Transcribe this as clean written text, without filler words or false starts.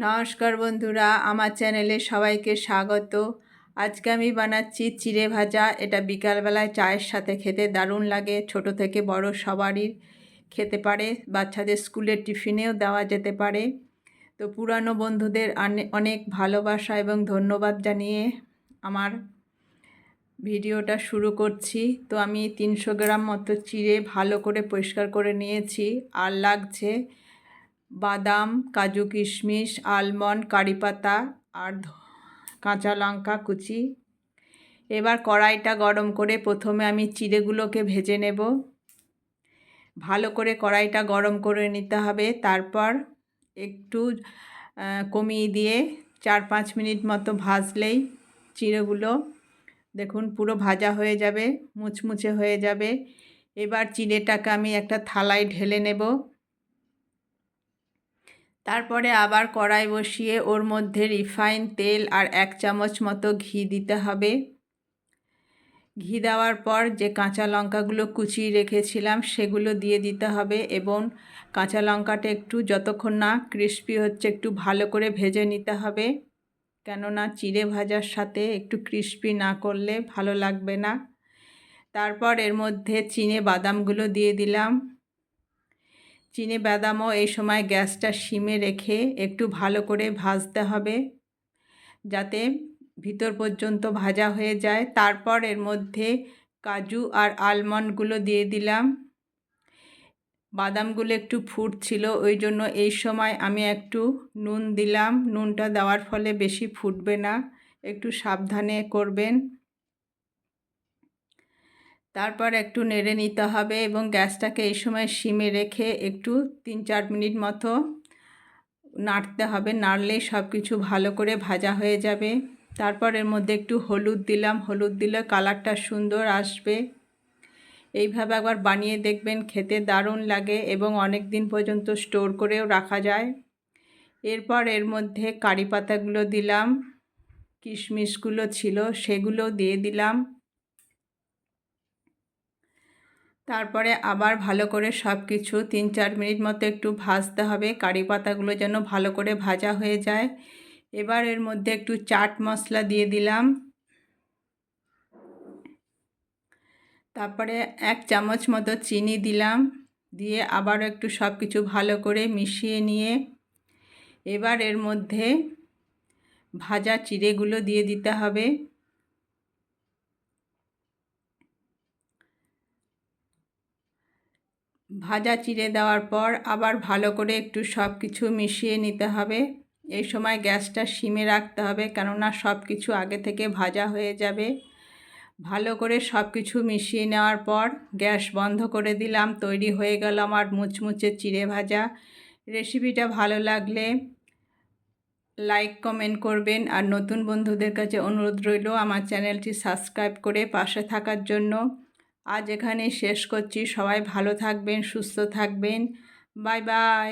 নমস্কার বন্ধুরা, আমার চ্যানেলে সবাইকে স্বাগত। আজকে আমি বানাচ্ছি চিড়ে ভাজা। এটা বিকালবেলায় চায়ের সাথে খেতে দারুণ লাগে। ছোট থেকে বড় সবারই খেতে পারে, বাচ্চাদের স্কুলের টিফিনেও দেওয়া যেতে পারে। তো পুরানো বন্ধুদের অনেক ভালোবাসা এবং ধন্যবাদ জানিয়ে আমার ভিডিওটা শুরু করছি। তো আমি 300 গ্রাম মতো চিড়ে ভালো করে পরিষ্কার করে নিয়েছি। আর লাগছে বাদাম, কাজু, কিশমিশ, আলমন্ড, কারি পাতা আর কাঁচা লঙ্কা কুচি। এবার কড়াইটা গরম করে প্রথমে আমি চিড়েগুলোকে ভেজে নেব। ভালো করে কড়াইটা গরম করে নিতে হবে। তারপর একটু কমিয়ে দিয়ে 4-5 মিনিট মতো ভাজলেই চিড়েগুলো দেখুন পুরো ভাজা হয়ে যাবে, মুচমুচে হয়ে যাবে। এবার চিড়েটাকে আমি একটা থালায় ঢেলে নেব। তারপরে আবার কড়াই বসিয়ে ওর মধ্যে রিফাইন তেল আর 1 চামচ মতো ঘি দিতে হবে। ঘি দেওয়ার পর যে কাঁচা লঙ্কাগুলো কুচিয়ে রেখেছিলাম সেগুলো দিয়ে দিতে হবে এবং কাঁচা লঙ্কাটা একটু যতক্ষণ না ক্রিস্পি হচ্ছে একটু ভালো করে ভেজে নিতে হবে, কেননা চিড়ে ভাজার সাথে একটু ক্রিস্পি না করলে ভালো লাগবে না। তারপর এর মধ্যে বাদামগুলো দিয়ে দিলাম। বাদামও এই সময় গ্যাসটা সিমে রেখে একটু ভালো করে ভাজতে হবে যাতে ভিতর পর্যন্ত ভাজা হয়ে যায়। তারপর এর মধ্যে কাজু আর আলমন্ডগুলো দিয়ে দিলাম। বাদামগুলো একটু ফুটছিল, ওই জন্য এই সময় আমি একটু নুন দিলাম। নুনটা দেওয়ার ফলে বেশি ফুটবে না, একটু সাবধানে করবেন। তারপর একটু নেড়ে নিতে হবে এবং গ্যাসটাকে এই সময় সিমে রেখে একটু 3-4 মিনিট মতো নাড়তে হবে। নাড়লেই সব কিছু ভালো করে ভাজা হয়ে যাবে। তারপর এর মধ্যে একটু হলুদ দিলাম। হলুদ দিলে কালারটা সুন্দর আসবে। এইভাবে একবার বানিয়ে দেখবেন, খেতে দারুণ লাগে এবং অনেক দিন পর্যন্ত স্টোর করেও রাখা যায়। এরপর এর মধ্যে কারি পাতাগুলো দিলাম, কিশমিশগুলো ছিল সেগুলো দিয়ে দিলাম। তারপরে আবার ভালো করে সব কিছু 3-4 মিনিট মতো একটু ভাজতে হবে, কারি পাতাগুলো যেন ভালো করে ভাজা হয়ে যায়। এবার এর মধ্যে একটু চাট মশলা দিয়ে দিলাম। তারপরে 1 চামচ মতো চিনি দিলাম। দিয়ে আবারও একটু সব কিছু ভালো করে মিশিয়ে নিয়ে এবার এর মধ্যে ভাজা চিড়েগুলো দিয়ে দিতে হবে। ভাজা চিড়ে দেওয়ার পর আবার ভালো করে একটু সব কিছু মিশিয়ে নিতে হবে। এই সময় গ্যাসটা সিমে রাখতে হবে, কেননা সব কিছু আগে থেকে ভাজা হয়ে যাবে। ভালো করে সব কিছু মিশিয়ে নেওয়ার পর গ্যাস বন্ধ করে দিলাম। তৈরি হয়ে গেল আমার মুচমুচে চিড়ে ভাজা। রেসিপিটা ভালো লাগলে লাইক কমেন্ট করবেন, আর নতুন বন্ধুদের কাছে অনুরোধ রইল আমার চ্যানেলটি সাবস্ক্রাইব করে পাশে থাকার জন্য। আজ এখানেই শেষ করছি। সবাই ভালো থাকবেন, সুস্থ থাকবেন। Bye bye.